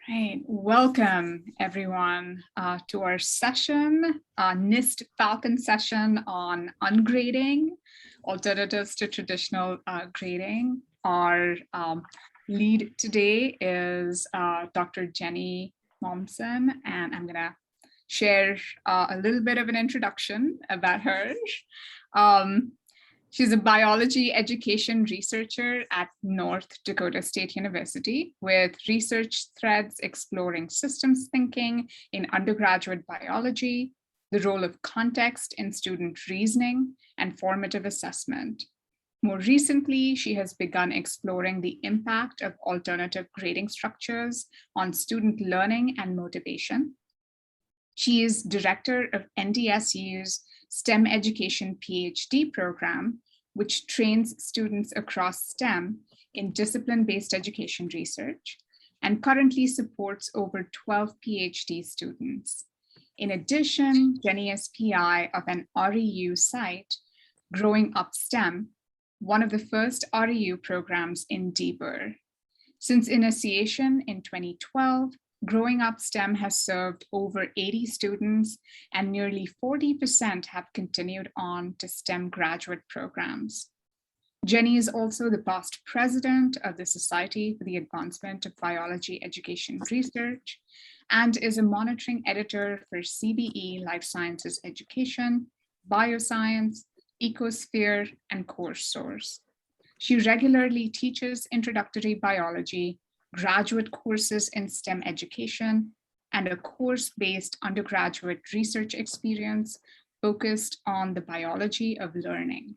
Right. Welcome, everyone, to our session, NIST Falcon session on ungrading, alternatives to traditional grading. Our lead today is Dr. Jenny Momsen, and I'm going to share a little bit of an introduction about her. She's a biology education researcher at North Dakota State University with research threads exploring systems thinking in undergraduate biology, the role of context in student reasoning, and formative assessment. More recently, she has begun exploring the impact of alternative grading structures on student learning and motivation. She is director of NDSU's STEM Education PhD program, which trains students across STEM in discipline-based education research, and currently supports over 12 PhD students. In addition, Jenny is PI of an REU site, Growing Up STEM, one of the first REU programs in DBER. Since initiation in 2012, Growing Up STEM has served over 80 students, and nearly 40% have continued on to STEM graduate programs. Jenny is also the past president of the Society for the Advancement of Biology Education Research and is a monitoring editor for CBE Life Sciences Education, Bioscience, Ecosphere, and Course Source. She regularly teaches introductory biology, graduate courses in STEM education, and a course-based undergraduate research experience focused on the biology of learning.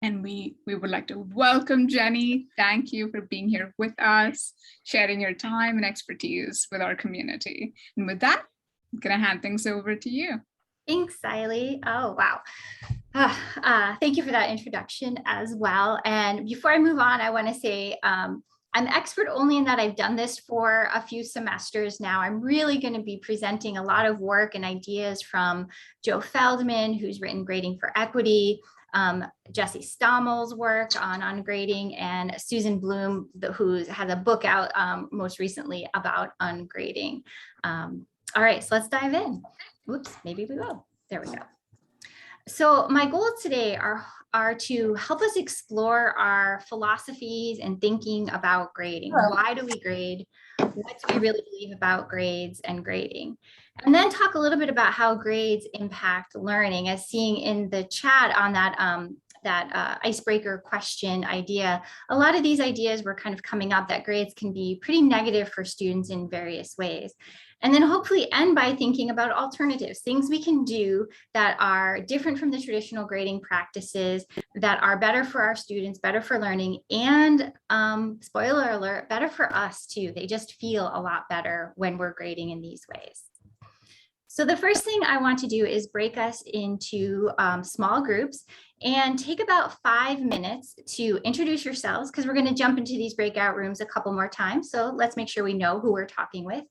And we would like to welcome Jenny. Thank you for being here with us, sharing your time and expertise with our community. And with that, I'm going to hand things over to you. Thanks, Siley. Oh, wow. Thank you for that introduction as well. And before I move on, I want to say I'm expert only in that I've done this for a few semesters now. I'm really going to be presenting a lot of work and ideas from Joe Feldman, who's written Grading for Equity, Jesse Stommel's work on ungrading, and Susan Bloom, who has a book out most recently about ungrading. All right, so let's dive in. Oops, maybe we will. There we go. So my goals today are to help us explore our philosophies and thinking about grading. Why do we grade? What do we really believe about grades and grading? And then talk a little bit about how grades impact learning, as seeing in the chat on that icebreaker question idea. A lot of these ideas were kind of coming up that grades can be pretty negative for students in various ways. And then hopefully end by thinking about alternatives, things we can do that are different from the traditional grading practices, that are better for our students, better for learning, and spoiler alert, better for us too. They just feel a lot better when we're grading in these ways. So the first thing I want to do is break us into small groups and take about 5 minutes to introduce yourselves, because we're going to jump into these breakout rooms a couple more times. So let's make sure we know who we're talking with.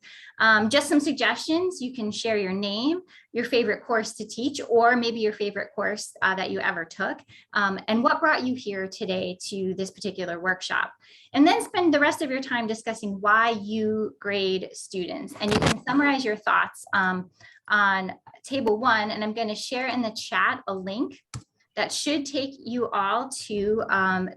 Just some suggestions. You can share your name, your favorite course to teach, or maybe your favorite course that you ever took, and what brought you here today to this particular workshop. And then spend the rest of your time discussing why you grade students. And you can summarize your thoughts on table 1, and I'm going to share in the chat a link that should take you all to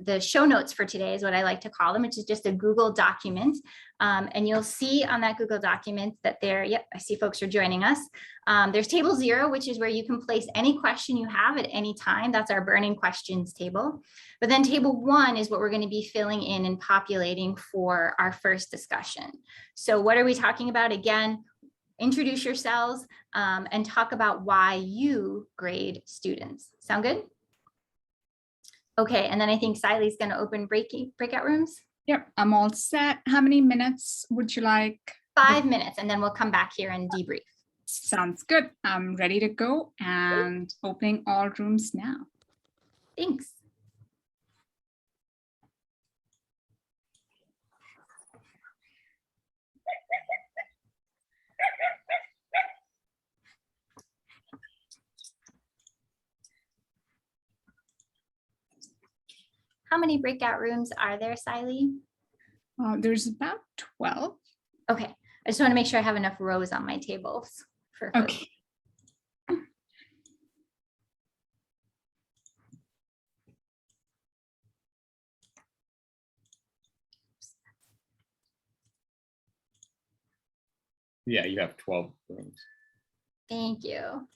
the show notes for today, is what I like to call them, which is just a Google document. And you'll see on that Google document that there, yep, I see folks are joining us. There's table 0, which is where you can place any question you have at any time. That's our burning questions table. But then table 1 is what we're going to be filling in and populating for our first discussion. So what are we talking about? Again, introduce yourselves and talk about why you grade students. Sound good? Okay, and then I think Siley's going to open breakout rooms. Yep, I'm all set. How many minutes would you like? 5 minutes, and then we'll come back here and debrief. Sounds good. I'm ready to go and opening all rooms now. Thanks. How many breakout rooms are there, Siley? There's about 12. Okay, I just want to make sure I have enough rows on my tables for folks. Okay. Yeah, you have 12 rooms. Thank you.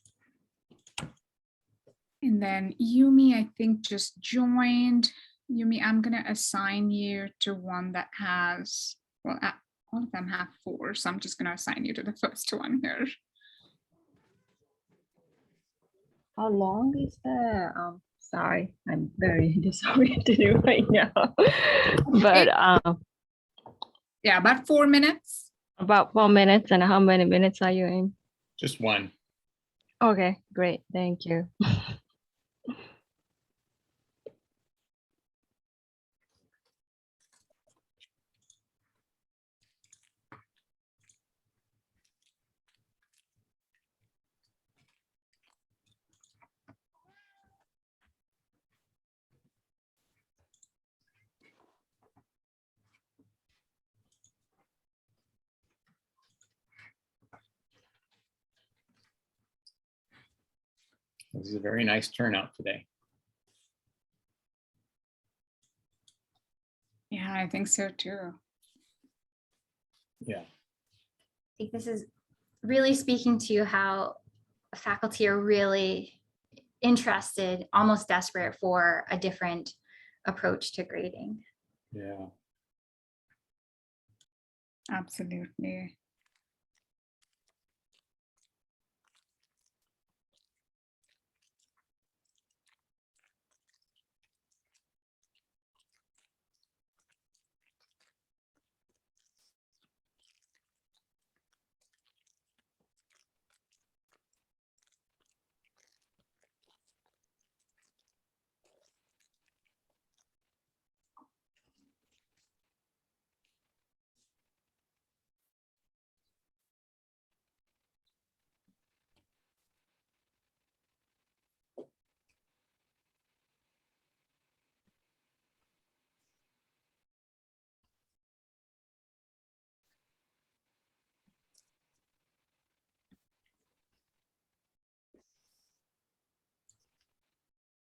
And then Yumi, I think, just joined. Yumi, I'm going to assign you to one that has, well, all of them have 4. So I'm just going to assign you to the first one here. How long is the sorry, I'm very disoriented right now. But Yeah, about 4 minutes. about 4 minutes, and how many minutes are you in? Just one. Okay, great, thank you. This is a very nice turnout today. Yeah, I think so too. Yeah. I think this is really speaking to how faculty are really interested, almost desperate for a different approach to grading. Yeah. Absolutely.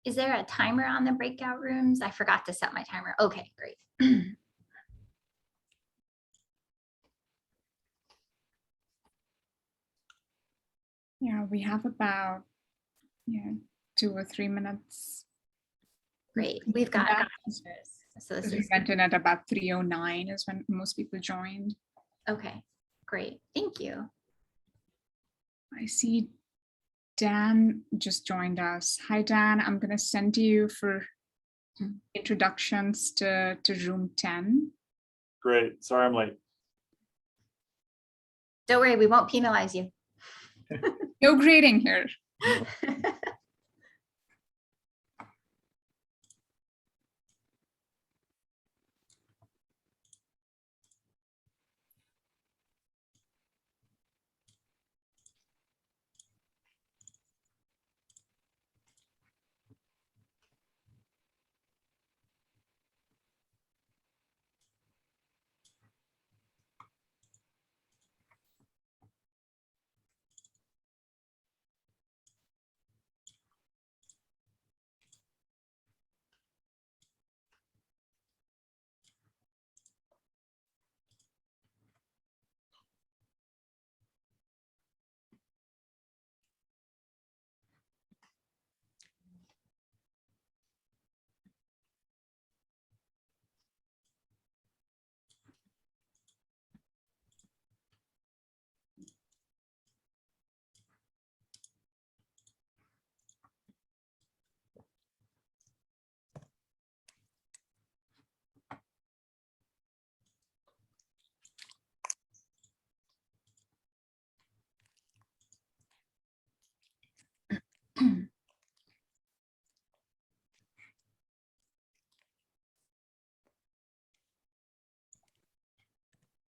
Is there a timer on the breakout rooms? I forgot to set my timer. Okay, great. Yeah, we have about 2 or 3 minutes. Great. We've got That- answers. So this We is went in at about 3:09 is when most people joined. okay. Great. Thank you. I see Dan just joined us. Hi, Dan. I'm going to send you for introductions to room 10. Great. Sorry I'm late. Don't worry, we won't penalize you. No grading here.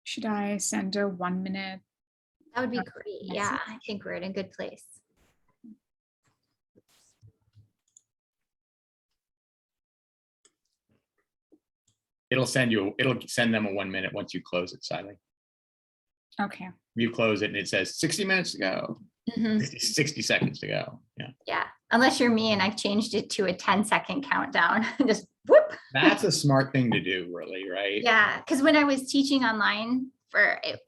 Should I send a 1 minute? That would be great. Yeah, I think we're in a good place. It'll send them a 1 minute once you close it, Sally. Okay. You close it and it says 60 minutes to go, Mhm. 60 seconds to go. Yeah. Yeah, unless you're me and I've changed it to a 10-second countdown. Just whoop. That's a smart thing to do, really, right? Yeah, because when I was teaching online,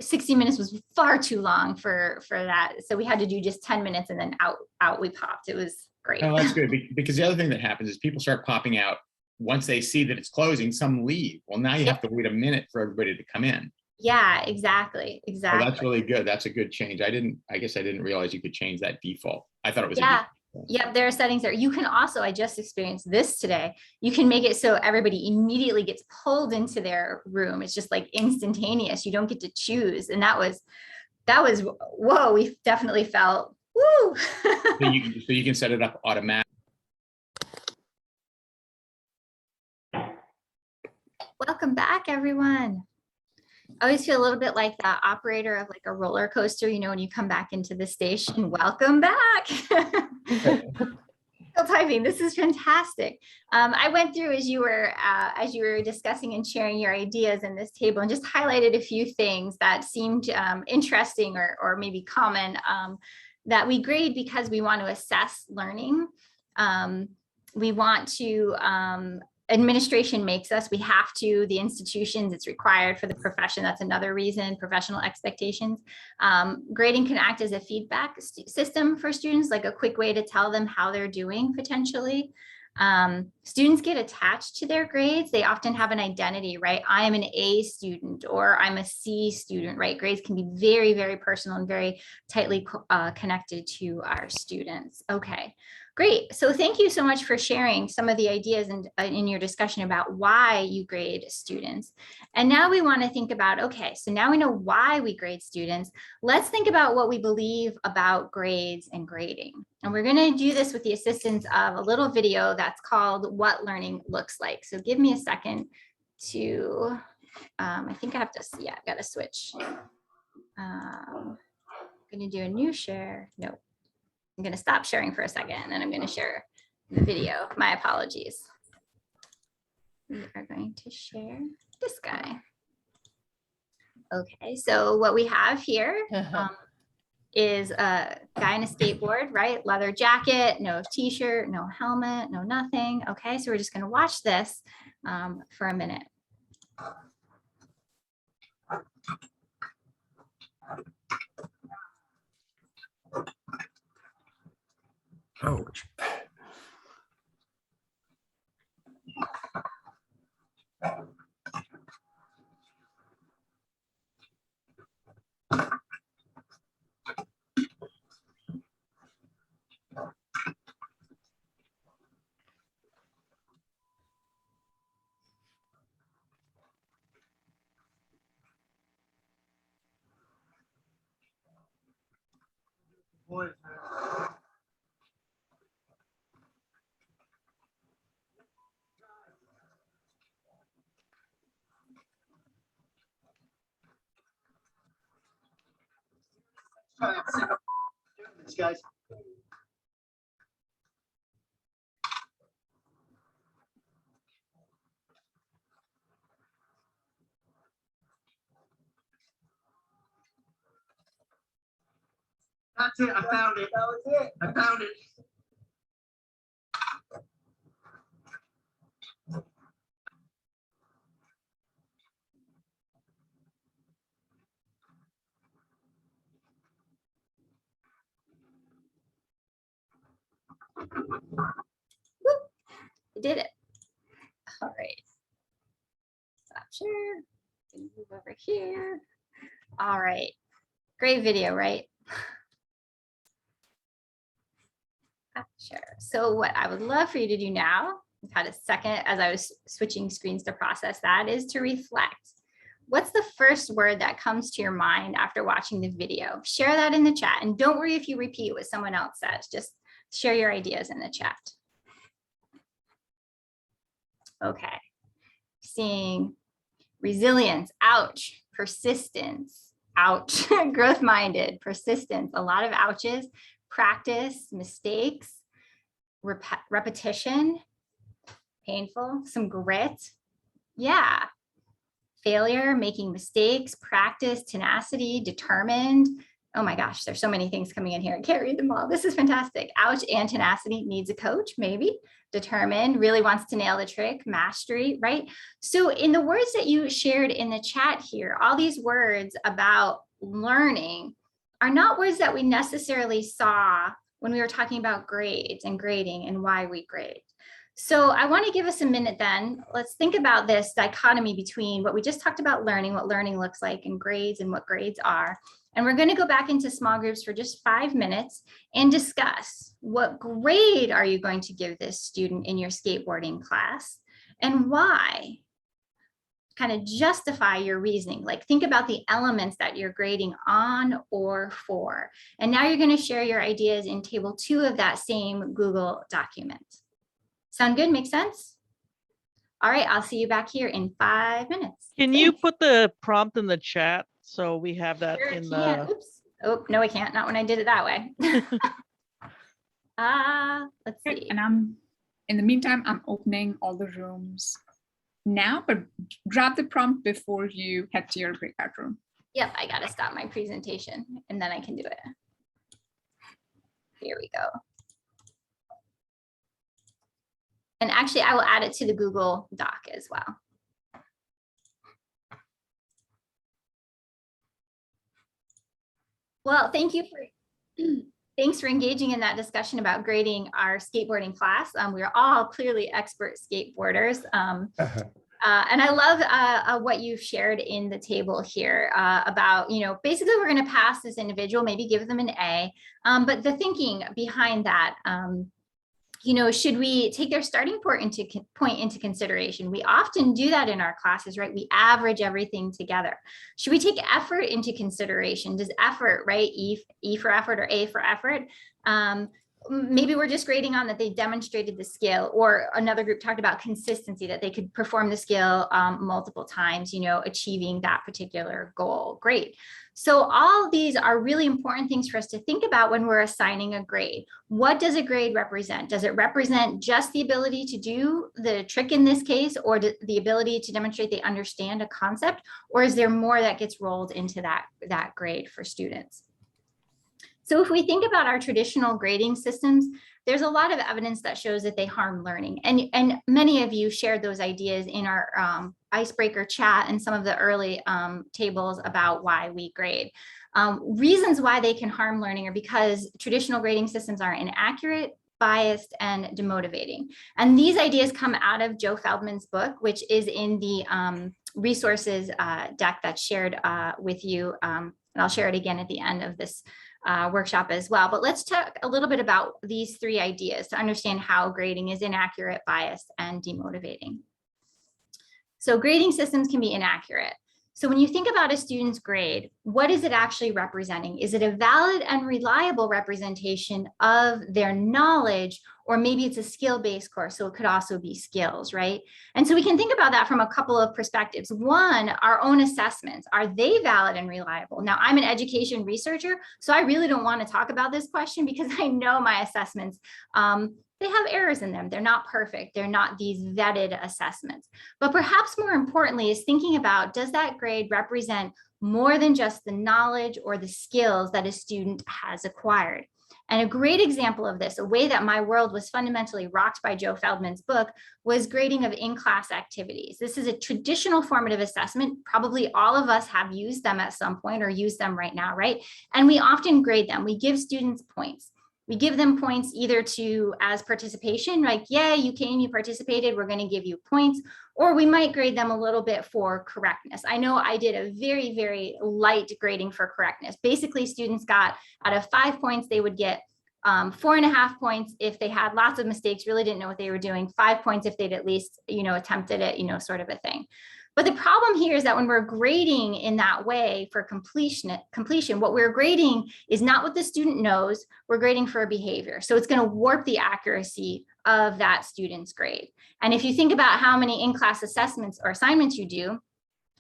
60 minutes was far too long for that. So we had to do just 10 minutes and then out we popped. It was great. Oh, that's good. Because the other thing that happens is people start popping out. Once they see that it's closing, some leave. Well, now you have to wait a minute for everybody to come in. Yeah, exactly. Oh, Exactly. that's really good. That's a good change. I guess I didn't realize you could change that default. I thought it was a Yeah. default. Yep, there are settings there. You can also, I just experienced this today. You can make it so everybody immediately gets pulled into their room. It's just like instantaneous. You don't get to choose. And that was, whoa, we definitely felt, woo. So you can set it up automatically. Welcome back, everyone. I always feel a little bit like the operator of like a roller coaster, you know, when you come back into the station. Welcome back. Still typing. This is fantastic. I went through as you were discussing and sharing your ideas in this table and just highlighted a few things that seemed interesting or maybe common that we grade because we want to assess learning. We want to administration makes us, we have to, the institutions, it's required for the profession. That's another reason, professional expectations. Grading can act as a feedback system for students, like a quick way to tell them how they're doing potentially. Students get attached to their grades. They often have an identity, right? I am an A student or I'm a C student, right? Grades can be very, very personal and very tightly connected to our students. Okay. Great. So thank you so much for sharing some of the ideas in your discussion about why you grade students. And now we want to think about, okay, so now we know why we grade students. Let's think about what we believe about grades and grading. And we're going to do this with the assistance of a little video that's called What Learning Looks Like. So give me a second to, I think I have to, yeah, I've got to switch. I'm going to do a new share. Nope. I'm going to stop sharing for a second and I'm going to share the video. My apologies. We are going to share this guy. Okay, so what we have here is a guy in a skateboard, right? Leather jacket, no t-shirt, no helmet, no nothing. Okay, so we're just going to watch this for a minute. Ouch. Guys. That's it. I found it. That was it. I found it. We did it. All right. Stop share. Move over here. All right. Great video, right? Sure. So what I would love for you to do now, I've had a second as I was switching screens to process that, is to reflect. What's the first word that comes to your mind after watching the video? Share that in the chat. And don't worry if you repeat what someone else says. Just share your ideas in the chat. Okay. Seeing resilience, ouch. Persistence, ouch. Growth-minded, persistence, a lot of ouches. Practice, mistakes, repetition, painful, some grit. Yeah. failure, making mistakes, practice, tenacity, determined. Oh my gosh, there's so many things coming in here. I can't read them all. This is fantastic. Ouch, and tenacity, needs a coach, maybe. Determined, really wants to nail the trick, mastery, right? So in the words that you shared in the chat here, all these words about learning are not words that we necessarily saw when we were talking about grades and grading and why we grade. So I want to give us a minute then. Let's think about this dichotomy between what we just talked about learning, what learning looks like, and grades and what grades are. And we're going to go back into small groups for just 5 minutes and discuss what grade are you going to give this student in your skateboarding class and why. Kind of justify your reasoning, like think about the elements that you're grading on or for. And now you're going to share your ideas in table 2 of that same Google document. Sound good? Make sense? All right, I'll see you back here in 5 minutes. Can you put the prompt in the chat so we have that Sure in can. the... Oops. Oh, no, I can't. Not when I did it that way. Let's see. And in the meantime, I'm opening all the rooms now, but grab the prompt before you head to your breakout room. Yep, I got to stop my presentation and then I can do it. Here we go. And actually, I will add it to the Google Doc as well. Well, thank you thanks for engaging in that discussion about grading our skateboarding class. We're all clearly expert skateboarders. And I love what you've shared in the table here about, basically we're going to pass this individual, maybe give them an A, but the thinking behind that, should we take their starting point into consideration? We often do that in our classes, right? We average everything together. Should we take effort into consideration? Does effort, right? E for effort or A for effort? Maybe we're just grading on that they demonstrated the skill, or another group talked about consistency, that they could perform the skill multiple times, achieving that particular goal. Great. So all these are really important things for us to think about when we're assigning a grade. What does a grade represent? Does it represent just the ability to do the trick in this case, or the ability to demonstrate they understand a concept, or is there more that gets rolled into that grade for students? So if we think about our traditional grading systems, there's a lot of evidence that shows that they harm learning. And many of you shared those ideas in our icebreaker chat and some of the early tables about why we grade. Reasons why they can harm learning are because traditional grading systems are inaccurate, biased, and demotivating. And these ideas come out of Joe Feldman's book, which is in the resources deck that's shared with you. And I'll share it again at the end of this workshop as well. But let's talk a little bit about these 3 ideas to understand how grading is inaccurate, biased, and demotivating. So grading systems can be inaccurate. So when you think about a student's grade, what is it actually representing? Is it a valid and reliable representation of their knowledge, or maybe it's a skill-based course, so it could also be skills, right? And so we can think about that from a couple of perspectives. One, our own assessments, are they valid and reliable? Now, I'm an education researcher, so I really don't want to talk about this question because I know my assessments, they have errors in them. They're not perfect. They're not these vetted assessments. But perhaps more importantly is thinking about, does that grade represent more than just the knowledge or the skills that a student has acquired? And a great example of this, a way that my world was fundamentally rocked by Joe Feldman's book, was grading of in-class activities. This is a traditional formative assessment. Probably all of us have used them at some point or use them right now, right? And we often grade them. We give students points. We give them points either as participation, like, yeah, you came, you participated, we're going to give you points, or we might grade them a little bit for correctness. I know I did a very, very light grading for correctness. Basically, students got, out of 5 points, they would get 4.5 points if they had lots of mistakes, really didn't know what they were doing, 5 points if they'd at least, attempted it, sort of a thing. But the problem here is that when we're grading in that way for completion, what we're grading is not what the student knows, we're grading for a behavior. So it's going to warp the accuracy of that student's grade. And if you think about how many in-class assessments or assignments you do,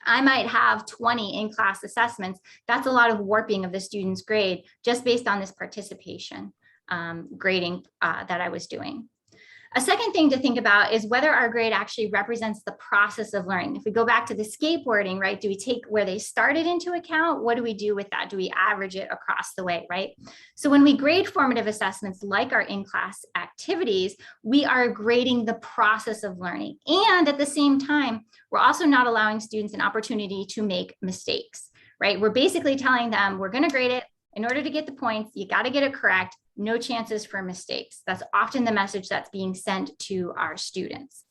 I might have 20 in-class assessments. That's a lot of warping of the student's grade just based on this participation grading that I was doing. A second thing to think about is whether our grade actually represents the process of learning. If we go back to the skateboarding, right, do we take where they started into account? What do we do with that? Do we average it across the way, right? So when we grade formative assessments like our in-class activities, we are grading the process of learning. And at the same time, we're also not allowing students an opportunity to make mistakes, right? We're basically telling them, we're going to grade it. In order to get the points, you got to get it correct. No chances for mistakes. That's often the message that's being sent to our students.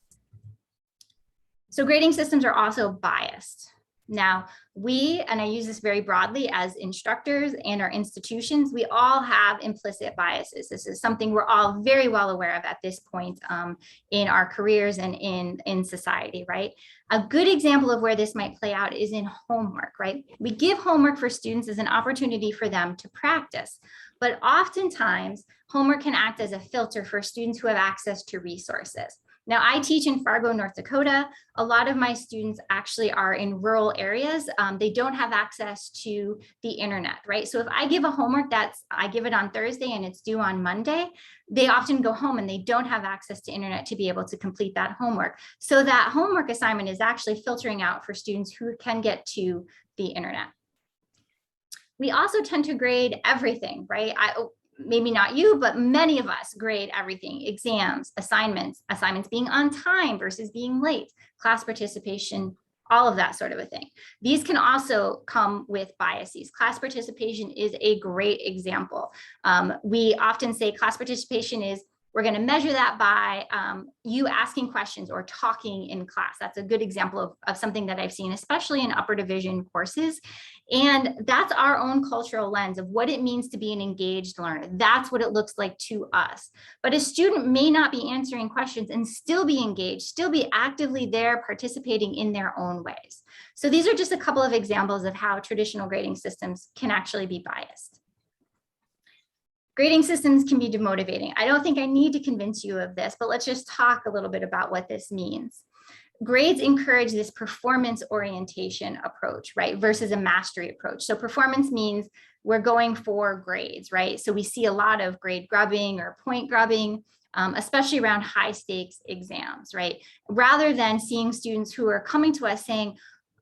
So grading systems are also biased. Now, we, and I use this very broadly as instructors and our institutions, we all have implicit biases. This is something we're all very well aware of at this point in our careers and in society, right? A good example of where this might play out is in homework, right? We give homework for students as an opportunity for them to practice, but oftentimes homework can act as a filter for students who have access to resources. Now, I teach in Fargo, North Dakota. A lot of my students actually are in rural areas. They don't have access to the internet, right? So if I give a homework I give it on Thursday and it's due on Monday, they often go home and they don't have access to internet to be able to complete that homework. So that homework assignment is actually filtering out for students who can get to the internet. We also tend to grade everything, right? Maybe not you, but many of us grade everything: exams, assignments being on time versus being late, class participation, all of that sort of a thing. These can also come with biases. Class participation is a great example. We often say class participation is, we're going to measure that by you asking questions or talking in class. That's a good example of something that I've seen, especially in upper division courses. And that's our own cultural lens of what it means to be an engaged learner. That's what it looks like to us. But a student may not be answering questions and still be engaged, still be actively there, participating in their own ways. So these are just a couple of examples of how traditional grading systems can actually be biased. Grading systems can be demotivating. I don't think I need to convince you of this, but let's just talk a little bit about what this means. Grades encourage this performance orientation approach, right, versus a mastery approach. So performance means we're going for grades, right? So we see a lot of grade grubbing or point grubbing, especially around high stakes exams, right? Rather than seeing students who are coming to us saying,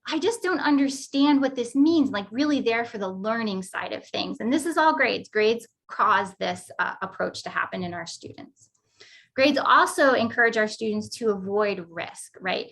I just don't understand what this means, like really there for the learning side of things. And this is all grades. Grades cause this approach to happen in our students. Grades also encourage our students to avoid risk, right?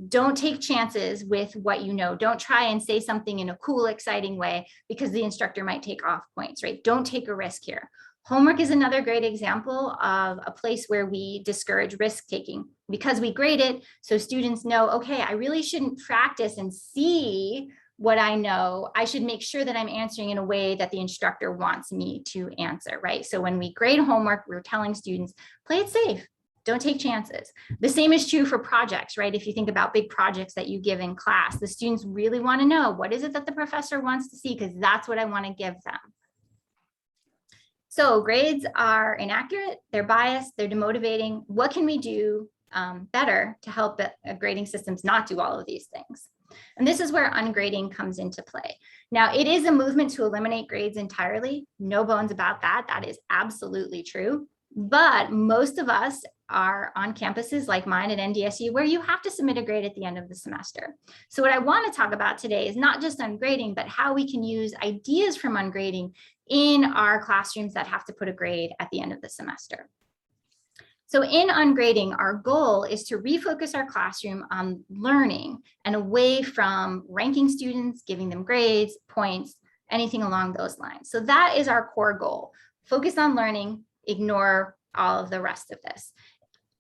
Don't take chances with what you know. Don't try and say something in a cool, exciting way because the instructor might take off points, right? Don't take a risk here. Homework is another great example of a place where we discourage risk taking because we grade it so students know, okay, I really shouldn't practice and see what I know. I should make sure that I'm answering in a way that the instructor wants me to answer, right? So when we grade homework, we're telling students, play it safe, don't take chances. The same is true for projects, right? If you think about big projects that you give in class, the students really want to know, what is it that the professor wants to see? Because that's what I want to give them. So grades are inaccurate, they're biased, they're demotivating. What can we do better to help grading systems not do all of these things? And this is where ungrading comes into play. Now, it is a movement to eliminate grades entirely. No bones about that. That is absolutely true. But most of us are on campuses like mine at NDSU where you have to submit a grade at the end of the semester. So what I want to talk about today is not just ungrading, but how we can use ideas from ungrading in our classrooms that have to put a grade at the end of the semester. So in ungrading, our goal is to refocus our classroom on learning and away from ranking students, giving them grades, points, anything along those lines. So that is our core goal. Focus on learning, ignore all of the rest of this.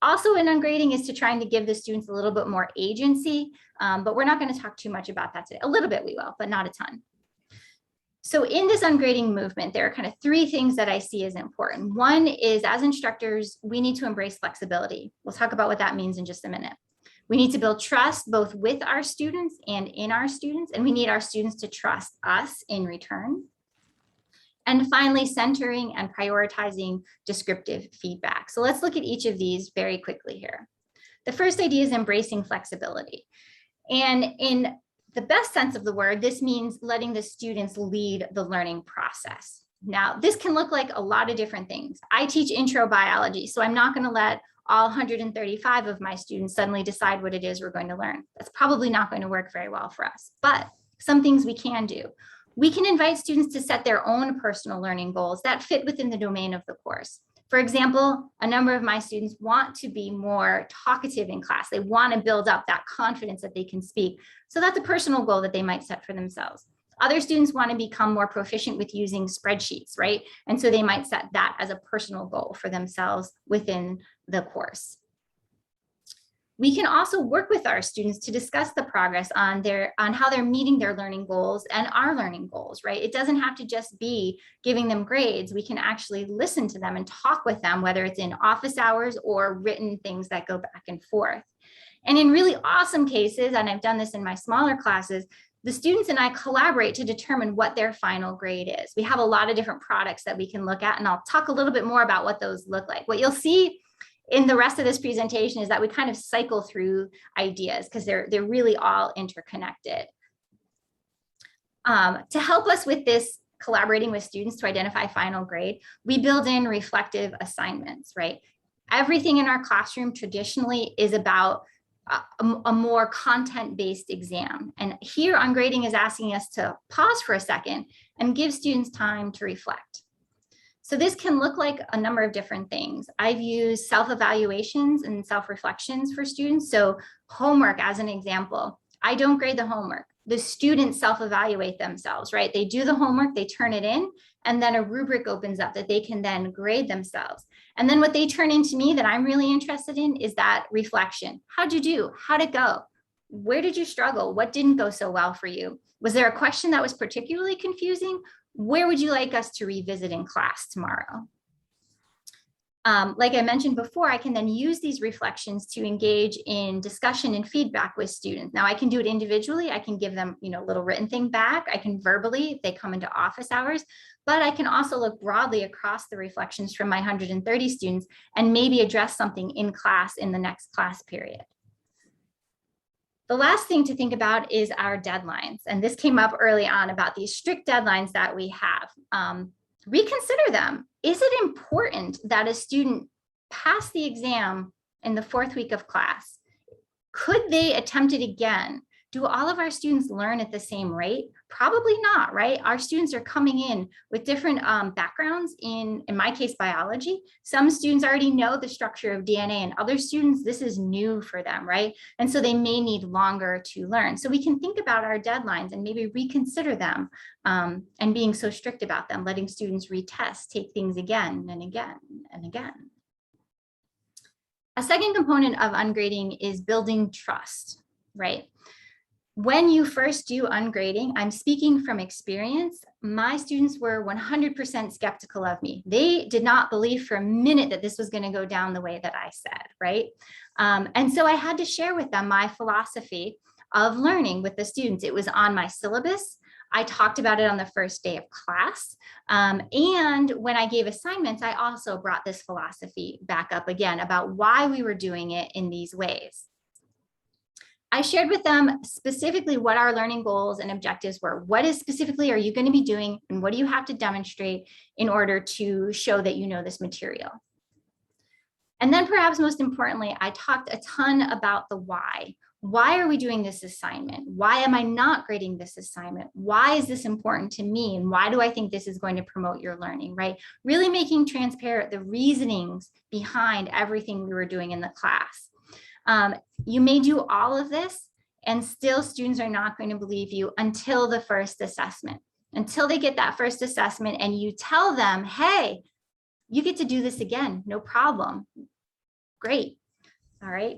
Also in ungrading is to trying to give the students a little bit more agency, but we're not going to talk too much about that today. A little bit we will, but not a ton. So in this ungrading movement, there are kind of three things that I see as important. One is, as instructors, we need to embrace flexibility. We'll talk about what that means in just a minute. We need to build trust both with our students and in our students, and we need our students to trust us in return. And finally, centering and prioritizing descriptive feedback. So let's look at each of these very quickly here. The first idea is embracing flexibility. And in the best sense of the word, this means letting the students lead the learning process. Now, this can look like a lot of different things. I teach intro biology, so I'm not going to let all 135 of my students suddenly decide what it is we're going to learn. That's probably not going to work very well for us, but some things we can do. We can invite students to set their own personal learning goals that fit within the domain of the course. For example, a number of my students want to be more talkative in class. They want to build up that confidence that they can speak. So that's a personal goal that they might set for themselves. Other students want to become more proficient with using spreadsheets, right? And so they might set that as a personal goal for themselves within the course. We can also work with our students to discuss the progress on how they're meeting their learning goals and our learning goals, right? It doesn't have to just be giving them grades. We can actually listen to them and talk with them, whether it's in office hours or written things that go back and forth. And in really awesome cases, and I've done this in my smaller classes, the students and I collaborate to determine what their final grade is. We have a lot of different products that we can look at, and I'll talk a little bit more about what those look like. What you'll see in the rest of this presentation is that we kind of cycle through ideas because they're really all interconnected. To help us with this collaborating with students to identify final grade, we build in reflective assignments, right? Everything in our classroom traditionally is about a more content-based exam. And here Ungrading is asking us to pause for a second and give students time to reflect. So this can look like a number of different things. I've used self-evaluations and self-reflections for students. So homework as an example, I don't grade the homework. The students self-evaluate themselves, right? They do the homework, they turn it in, and then a rubric opens up that they can then grade themselves. And then what they turn into me that I'm really interested in is that reflection. How'd you do? How'd it go? Where did you struggle? What didn't go so well for you? Was there a question that was particularly confusing? Where would you like us to revisit in class tomorrow? Like I mentioned before, I can then use these reflections to engage in discussion and feedback with students. Now I can do it individually. I can give them, a little written thing back. I can verbally, if they come into office hours, but I can also look broadly across the reflections from my 130 students and maybe address something in class in the next class period. The last thing to think about is our deadlines. And this came up early on about these strict deadlines that we have. Reconsider them. Is it important that a student pass the exam in the 4th week of class? Could they attempt it again? Do all of our students learn at the same rate? Probably not, right? Our students are coming in with different backgrounds in my case, biology. Some students already know the structure of DNA, and other students, this is new for them, right? And so they may need longer to learn. So we can think about our deadlines and maybe reconsider them and being so strict about them, letting students retest, take things again and again and again. A second component of ungrading is building trust, right? When you first do ungrading, I'm speaking from experience, my students were 100% skeptical of me. They did not believe for a minute that this was going to go down the way that I said, right? And so I had to share with them my philosophy of learning with the students. It was on my syllabus. I talked about it on the first day of class. And when I gave assignments, I also brought this philosophy back up again about why we were doing it in these ways. I shared with them specifically what our learning goals and objectives were. What is specifically are you going to be doing, and what do you have to demonstrate in order to show that you know this material? And then perhaps most importantly, I talked a ton about the why. Why are we doing this assignment? Why am I not grading this assignment? Why is this important to me? And why do I think this is going to promote your learning, right? Really making transparent the reasonings behind everything we were doing in the class. You may do all of this and still students are not going to believe you until the first assessment, until they get that first assessment and you tell them, hey, you get to do this again, no problem. Great. All right.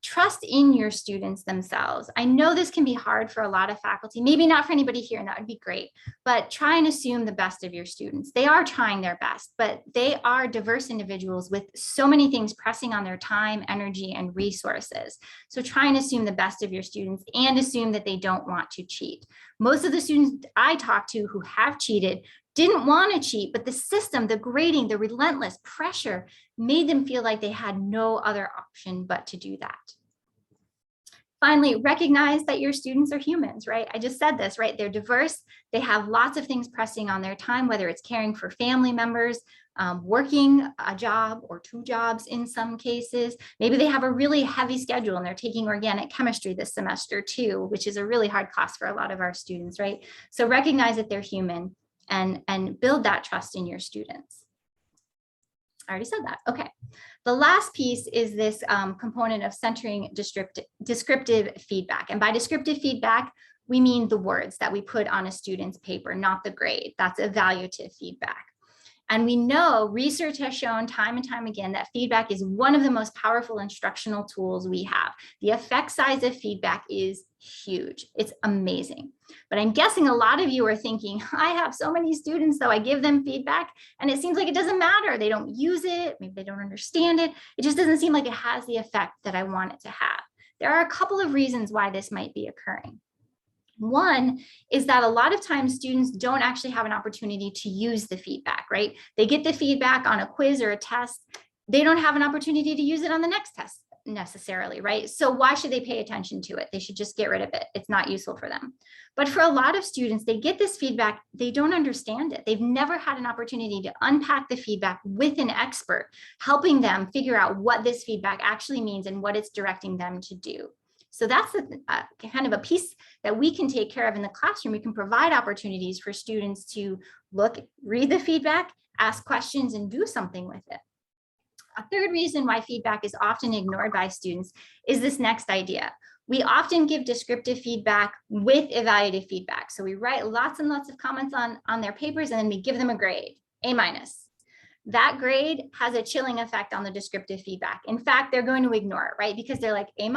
Trust in your students themselves. I know this can be hard for a lot of faculty, maybe not for anybody here, and that would be great, but try and assume the best of your students. They are trying their best, but they are diverse individuals with so many things pressing on their time, energy, and resources. So try and assume the best of your students and assume that they don't want to cheat. Most of the students I talked to who have cheated didn't want to cheat, but the system, the grading, the relentless pressure made them feel like they had no other option but to do that. Finally, recognize that your students are humans, right? I just said this, right? They're diverse. They have lots of things pressing on their time, whether it's caring for family members, working a job or 2 jobs in some cases. Maybe they have a really heavy schedule and they're taking organic chemistry this semester too, which is a really hard class for a lot of our students, right? So recognize that they're human and build that trust in your students. I already said that. Okay. The last piece is this component of centering descriptive feedback. And by descriptive feedback, we mean the words that we put on a student's paper, not the grade. That's evaluative feedback. And we know research has shown time and time again that feedback is one of the most powerful instructional tools we have. The effect size of feedback is huge. It's amazing. But I'm guessing a lot of you are thinking, I have so many students, though I give them feedback and it seems like it doesn't matter. They don't use it. Maybe they don't understand it. It just doesn't seem like it has the effect that I want it to have. There are a couple of reasons why this might be occurring. One is that a lot of times students don't actually have an opportunity to use the feedback, right? They get the feedback on a quiz or a test. They don't have an opportunity to use it on the next test necessarily, right? So why should they pay attention to it? They should just get rid of it. It's not useful for them. But for a lot of students, they get this feedback, they don't understand it. They've never had an opportunity to unpack the feedback with an expert, helping them figure out what this feedback actually means and what it's directing them to do. So that's kind of a piece that we can take care of in the classroom. We can provide opportunities for students to look, read the feedback, ask questions, and do something with it. A third reason why feedback is often ignored by students is this next idea. We often give descriptive feedback with evaluative feedback. So we write lots and lots of comments on their papers, and then we give them a grade, A-. That grade has a chilling effect on the descriptive feedback. In fact, they're going to ignore it, right? Because they're like, A-,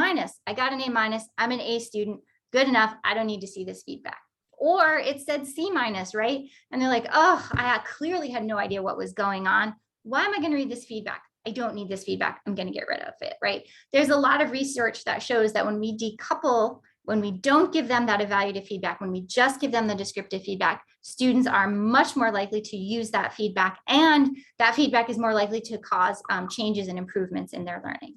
I got an A-, I'm an A student, good enough, I don't need to see this feedback. Or it said C-, right? And they're like, oh, I clearly had no idea what was going on. Why am I going to read this feedback? I don't need this feedback, I'm going to get rid of it, right? There's a lot of research that shows that when we decouple, when we don't give them that evaluative feedback, when we just give them the descriptive feedback, students are much more likely to use that feedback, and that feedback is more likely to cause changes and improvements in their learning.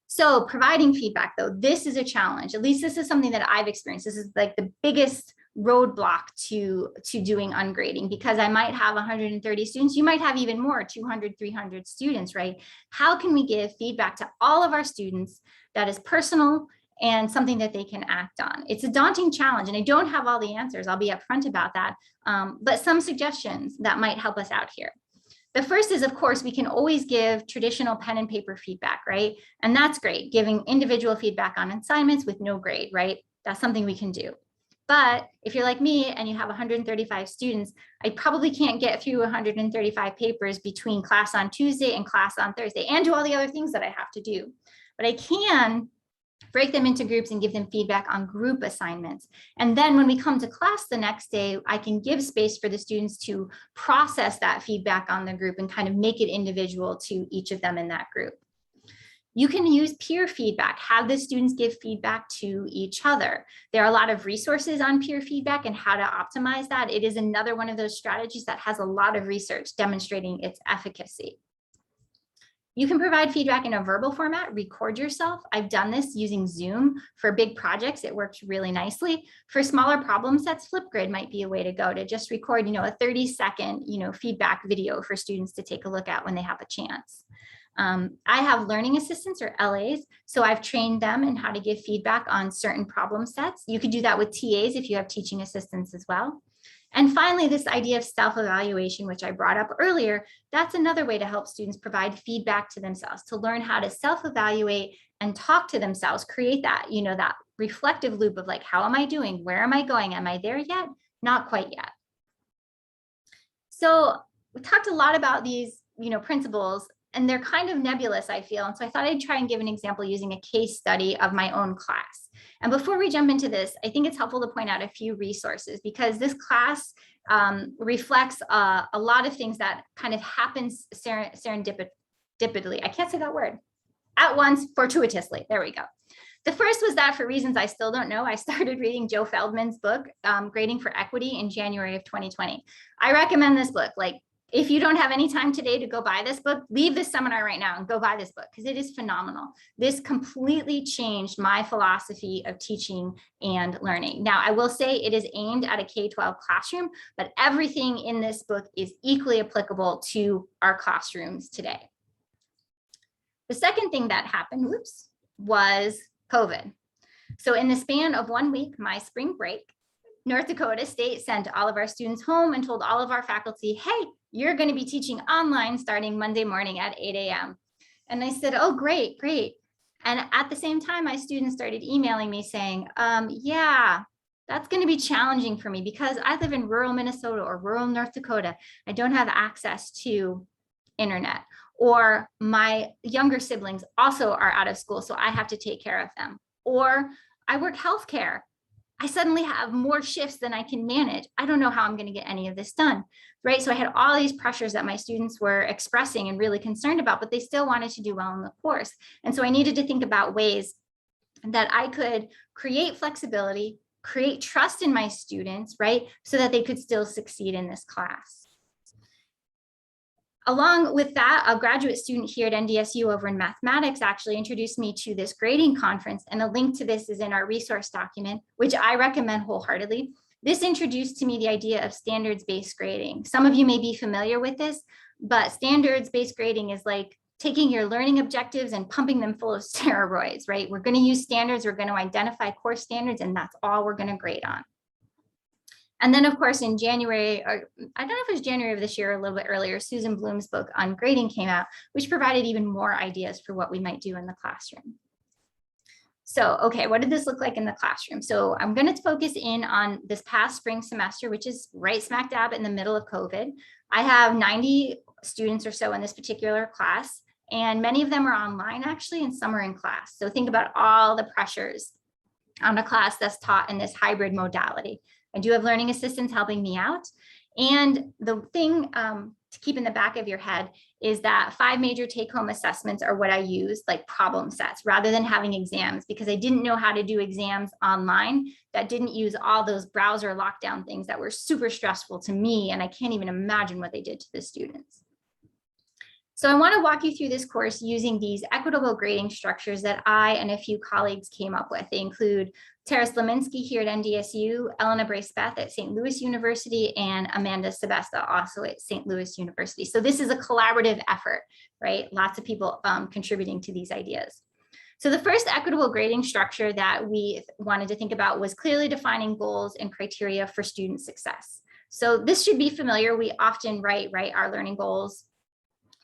So providing feedback, though, this is a challenge. At least this is something that I've experienced. This is like the biggest roadblock to doing ungrading, because I might have 130 students. You might have even more, 200, 300 students, right? How can we give feedback to all of our students that is personal and something that they can act on? It's a daunting challenge, and I don't have all the answers. I'll be upfront about that, but some suggestions that might help us out here. The first is, of course, we can always give traditional pen and paper feedback, right? And that's great, giving individual feedback on assignments with no grade, right? That's something we can do. But if you're like me and you have 135 students, I probably can't get through 135 papers between class on Tuesday and class on Thursday and do all the other things that I have to do. But I can break them into groups and give them feedback on group assignments. And then when we come to class the next day, I can give space for the students to process that feedback on the group and kind of make it individual to each of them in that group. You can use peer feedback, have the students give feedback to each other. There are a lot of resources on peer feedback and how to optimize that. It is another one of those strategies that has a lot of research demonstrating its efficacy. You can provide feedback in a verbal format, record yourself. I've done this using Zoom for big projects. It worked really nicely. For smaller problem sets, Flipgrid might be a way to go, to just record, a 30-second, feedback video for students to take a look at when they have a chance. I have learning assistants, or LAs, so I've trained them in how to give feedback on certain problem sets. You could do that with TAs if you have teaching assistants as well. And finally, this idea of self-evaluation, which I brought up earlier, that's another way to help students provide feedback to themselves, to learn how to self-evaluate and talk to themselves, create that, that reflective loop of like, how am I doing? Where am I going? Am I there yet? Not quite yet. So we talked a lot about these, principles, and they're kind of nebulous, I feel. And so I thought I'd try and give an example using a case study of my own class. And before we jump into this, I think it's helpful to point out a few resources, because this class reflects a lot of things that kind of happens serendipitously. I can't say that word. At once, fortuitously. There we go. The first was that, for reasons I still don't know, I started reading Joe Feldman's book, Grading for Equity, in January of 2020. I recommend this book. Like, If you don't have any time today to go buy this book, leave this seminar right now and go buy this book because it is phenomenal. This completely changed my philosophy of teaching and learning. Now, I will say it is aimed at a K-12 classroom, but everything in this book is equally applicable to our classrooms today. The second thing that happened, was COVID. So in the span of 1 week, my spring break, North Dakota State sent all of our students home and told all of our faculty, hey, you're going to be teaching online starting Monday morning at 8 a.m. And I said, oh, great, great. And at the same time, my students started emailing me saying, yeah, that's going to be challenging for me because I live in rural Minnesota or rural North Dakota. I don't have access to internet, or my younger siblings also are out of school, so I have to take care of them. Or I work healthcare. I suddenly have more shifts than I can manage. I don't know how I'm going to get any of this done, right? So I had all these pressures that my students were expressing and really concerned about, but they still wanted to do well in the course. And so I needed to think about ways that I could create flexibility, create trust in my students, right? So that they could still succeed in this class. Along with that, a graduate student here at NDSU over in mathematics actually introduced me to this grading conference, and a link to this is in our resource document, which I recommend wholeheartedly. This introduced to me the idea of standards-based grading. Some of you may be familiar with this, but standards-based grading is like taking your learning objectives and pumping them full of steroids, right? We're going to use standards, we're going to identify core standards, and that's all we're going to grade on. And then, of course, in January, or I don't know if it was January of this year or a little bit earlier, Susan Bloom's book Ungrading came out, which provided even more ideas for what we might do in the classroom. So, okay, what did this look like in the classroom? So I'm going to focus in on this past spring semester, which is right smack dab in the middle of COVID. I have 90 students or so in this particular class, and many of them are online actually, and some are in class. So think about all the pressures on a class that's taught in this hybrid modality. I do have learning assistants helping me out. And the thing to keep in the back of your head is that 5 major take-home assessments are what I use, like problem sets, rather than having exams, because I didn't know how to do exams online that didn't use all those browser lockdown things that were super stressful to me. And I can't even imagine what they did to the students. So I want to walk you through this course using these equitable grading structures that I and a few colleagues came up with. They include Tara Slominski here at NDSU, Elena Brace-Beth at St. Louis University, and Amanda Sebesta also at St. Louis University. So this is a collaborative effort, right? Lots of people contributing to these ideas. So the first equitable grading structure that we wanted to think about was clearly defining goals and criteria for student success. So this should be familiar. We often write our learning goals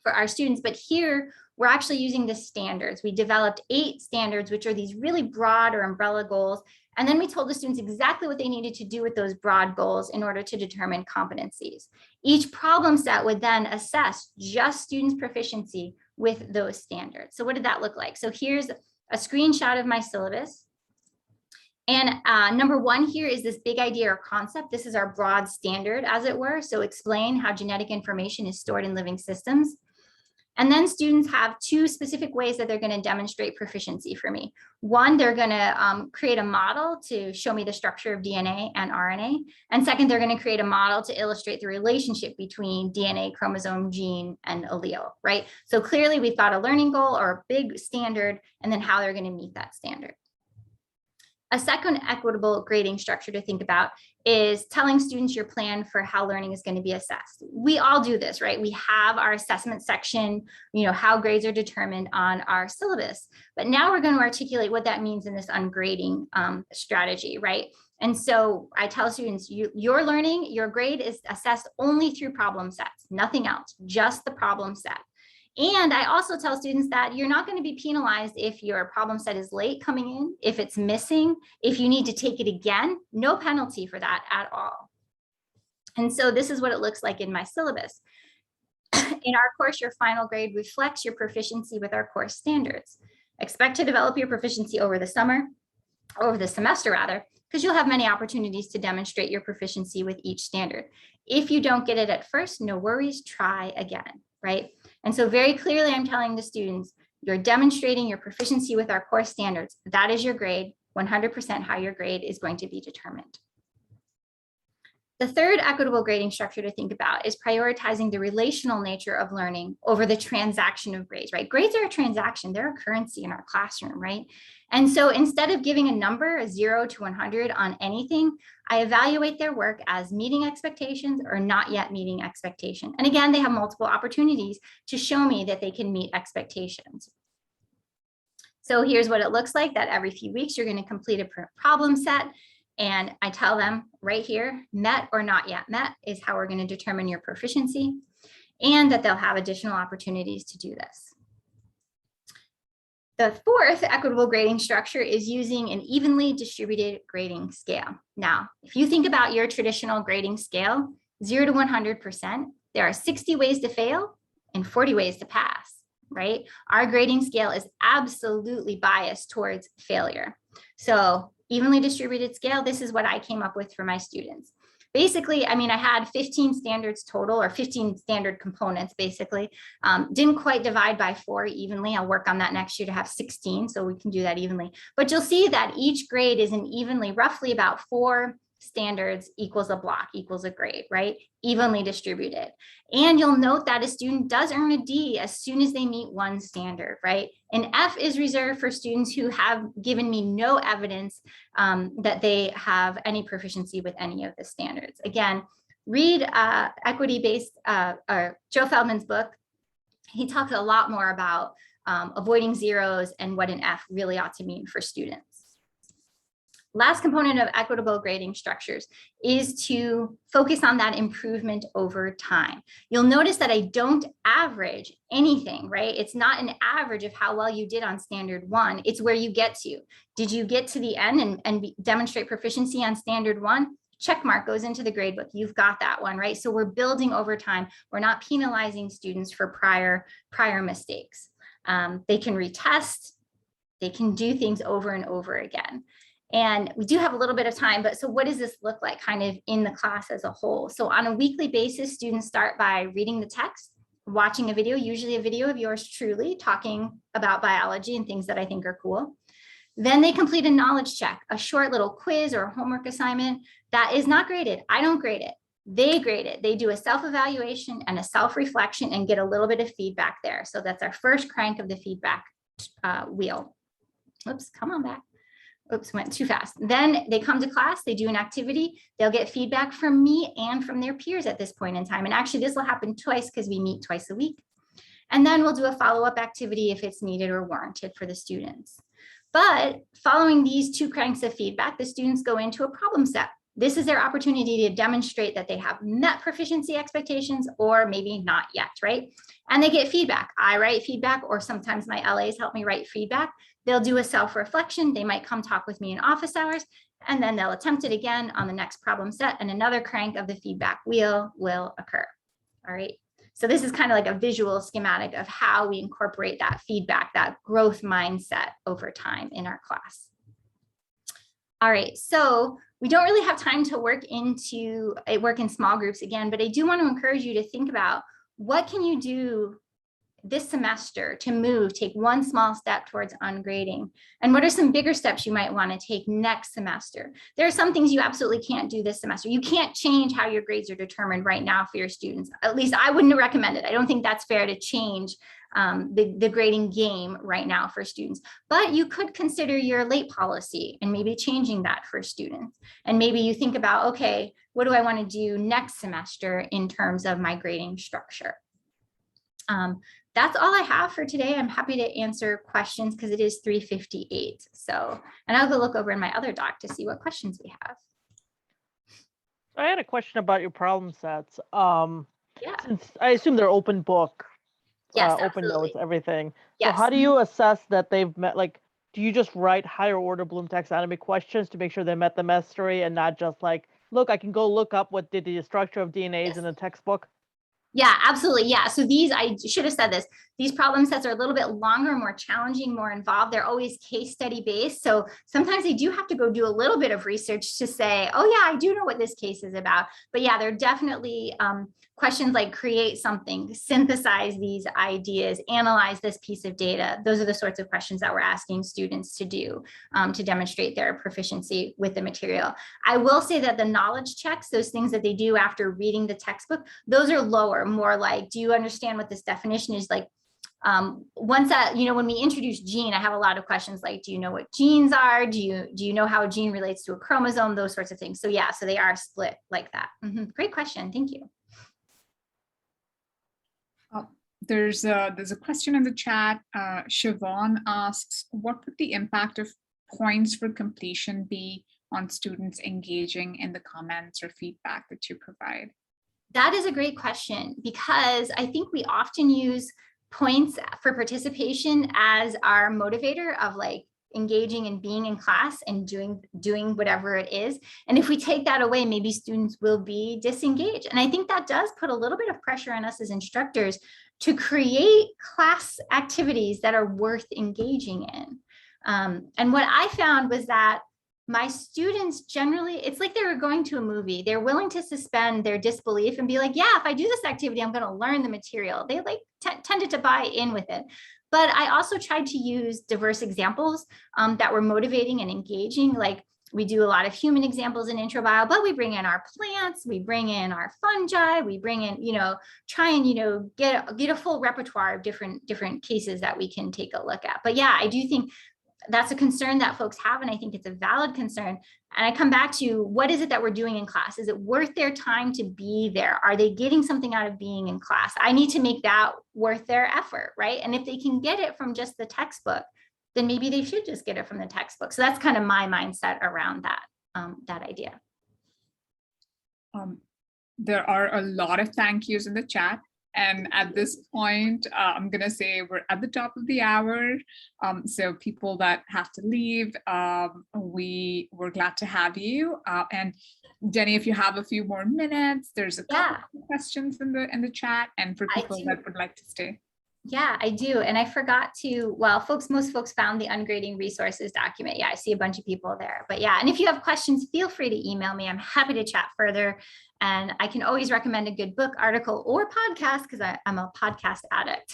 for our students, but here we're actually using the standards. We developed 8 standards, which are these really broad or umbrella goals. And then we told the students exactly what they needed to do with those broad goals in order to determine competencies. Each problem set would then assess just students' proficiency with those standards. So what did that look like? So here's a screenshot of my syllabus. And number 1 here is this big idea or concept. This is our broad standard, as it were. So explain how genetic information is stored in living systems. And then students have 2 specific ways that they're going to demonstrate proficiency for me. One, they're going to create a model to show me the structure of DNA and RNA. And second, they're going to create a model to illustrate the relationship between DNA, chromosome, gene, and allele, right? So clearly we've got a learning goal or a big standard, and then how they're going to meet that standard. A second equitable grading structure to think about is telling students your plan for how learning is going to be assessed. We all do this, right? We have our assessment section, how grades are determined on our syllabus, but now we're going to articulate what that means in this ungrading strategy, right? And so I tell students, your learning, your grade is assessed only through problem sets, nothing else, just the problem set. And I also tell students that you're not going to be penalized if your problem set is late coming in, if it's missing, if you need to take it again, no penalty for that at all. And so this is what it looks like in my syllabus. In our course, your final grade reflects your proficiency with our course standards. Expect to develop your proficiency over the semester rather, because you'll have many opportunities to demonstrate your proficiency with each standard. If you don't get it at first, no worries, try again, right? And so very clearly, I'm telling the students, you're demonstrating your proficiency with our core standards. That is your grade, 100% how your grade is going to be determined. The third equitable grading structure to think about is prioritizing the relational nature of learning over the transaction of grades, right? Grades are a transaction, they're a currency in our classroom, right? And so instead of giving a number, a 0 to 100 on anything, I evaluate their work as meeting expectations or not yet meeting expectation. And again, they have multiple opportunities to show me that they can meet expectations. So here's what it looks like, that every few weeks, you're going to complete a problem set. And I tell them right here, met or not yet met is how we're going to determine your proficiency, and that they'll have additional opportunities to do this. The fourth equitable grading structure is using an evenly distributed grading scale. Now, if you think about your traditional grading scale, 0 to 100%, there are 60 ways to fail and 40 ways to pass, right? Our grading scale is absolutely biased towards failure. So evenly distributed scale, this is what I came up with for my students. Basically, I mean, I had 15 standards total, or 15 standard components, basically. Didn't quite divide by 4 evenly. I'll work on that next year to have 16, so we can do that evenly. But you'll see that each grade is an evenly, roughly about 4 standards equals a block, equals a grade, right? Evenly distributed. And you'll note that a student does earn a D as soon as they meet 1 standard, right? An F is reserved for students who have given me no evidence that they have any proficiency with any of the standards. Again, read equity-based, or Joe Feldman's book. He talks a lot more about avoiding zeros and what an F really ought to mean for students. Last component of equitable grading structures is to focus on that improvement over time. You'll notice that I don't average anything, right? It's not an average of how well you did on standard 1. It's where you get to. Did you get to the end and demonstrate proficiency on standard 1? Check mark goes into the gradebook. You've got that one, right? So we're building over time. We're not penalizing students for prior mistakes. They can retest. They can do things over and over again. And we do have a little bit of time, but so what does this look like kind of in the class as a whole? So on a weekly basis, students start by reading the text, watching a video, usually a video of yours truly talking about biology and things that I think are cool. Then they complete a knowledge check, a short little quiz or a homework assignment that is not graded. I don't grade it. They grade it. They do a self-evaluation and a self-reflection and get a little bit of feedback there. So that's our first crank of the feedback wheel. Oops, come on back. Oops, went too fast. Then they come to class, they do an activity, they'll get feedback from me and from their peers at this point in time. And actually this will happen twice because we meet twice a week. And then we'll do a follow-up activity if it's needed or warranted for the students. But following these 2 cranks of feedback, the students go into a problem set. This is their opportunity to demonstrate that they have met proficiency expectations or maybe not yet, right? And they get feedback. I write feedback, or sometimes my LAs help me write feedback. They'll do a self-reflection. They might come talk with me in office hours, and then they'll attempt it again on the next problem set, and another crank of the feedback wheel will occur. All right. So this is kind of like a visual schematic of how we incorporate that feedback, that growth mindset over time in our class. All right, so we don't really have time to work in small groups again, but I do want to encourage you to think about what can you do this semester to take 1 small step towards ungrading, and what are some bigger steps you might want to take next semester. There are some things you absolutely can't do this semester. You can't change how your grades are determined right now for your students. At least I wouldn't recommend it. I don't think that's fair to change the grading game right now for students, but you could consider your late policy and maybe changing that for students. And maybe you think about, okay, what do I want to do next semester in terms of my grading structure? That's all I have for today. I'm happy to answer questions because it is 3:58. So, and I'll go look over in my other doc to see what questions we have. I had a question about your problem sets. Yeah. Since I assume they're open book, Yes, open absolutely. notes, everything. Yes. So how do you assess that they've met, like, do you just write higher order Bloom taxonomy questions to make sure they met the mastery and not just like, look, I can go look up what did the structure of DNAs in the textbook? Yeah, absolutely. Yeah. So these, I should have said this. these problem sets are a little bit longer, more challenging, more involved. They're always case study based. So sometimes they do have to go do a little bit of research to say, oh yeah, I do know what this case is about. But yeah, they're definitely questions like create something, synthesize these ideas, analyze this piece of data. Those are the sorts of questions that we're asking students to do to demonstrate their proficiency with the material. I will say that the knowledge checks, those things that they do after reading the textbook, those are lower, more like, do you understand what this definition is? Like, once that, when we introduce gene, I have a lot of questions like, do you know what genes are? Do you know how a gene relates to a chromosome? Those sorts of things. So yeah, so they are split like that. Great question. Thank you. There's a question in the chat. Siobhan asks, what would the impact of points for completion be on students engaging in the comments or feedback that you provide? That is a great question, because I think we often use points for participation as our motivator of like engaging and being in class and doing whatever it is. And if we take that away, maybe students will be disengaged. And I think that does put a little bit of pressure on us as instructors to create class activities that are worth engaging in. And what I found was that my students generally, it's like they were going to a movie. They're willing to suspend their disbelief and be like, yeah, if I do this activity, I'm going to learn the material. They like tended to buy in with it. But I also tried to use diverse examples that were motivating and engaging. Like, we do a lot of human examples in intro bio, but we bring in our plants, we bring in our fungi, we bring in, try and, get a full repertoire of different cases that we can take a look at. But yeah, I do think that's a concern that folks have, and I think it's a valid concern. And I come back to, what is it that we're doing in class? Is it worth their time to be there? Are they getting something out of being in class? I need to make that worth their effort, right? And if they can get it from just the textbook, then maybe they should just get it from the textbook. So that's kind of my mindset around that, that idea. There are a lot of thank yous in the chat. And at this point, I'm going to say we're at the top of the hour. So people that have to leave, we're glad to have you. And Jenny, if you have a few more minutes, there's a couple of questions in the chat, and for people that would like to stay. Yeah, I do. And I forgot to, well, most folks found the Ungrading resources document. Yeah, I see a bunch of people there. But yeah, and if you have questions, feel free to email me. I'm happy to chat further. And I can always recommend a good book, article, or podcast, because I'm a podcast addict.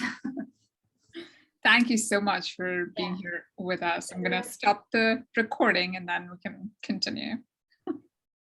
Thank you so much for being here with us. I'm going to stop the recording and then we can continue.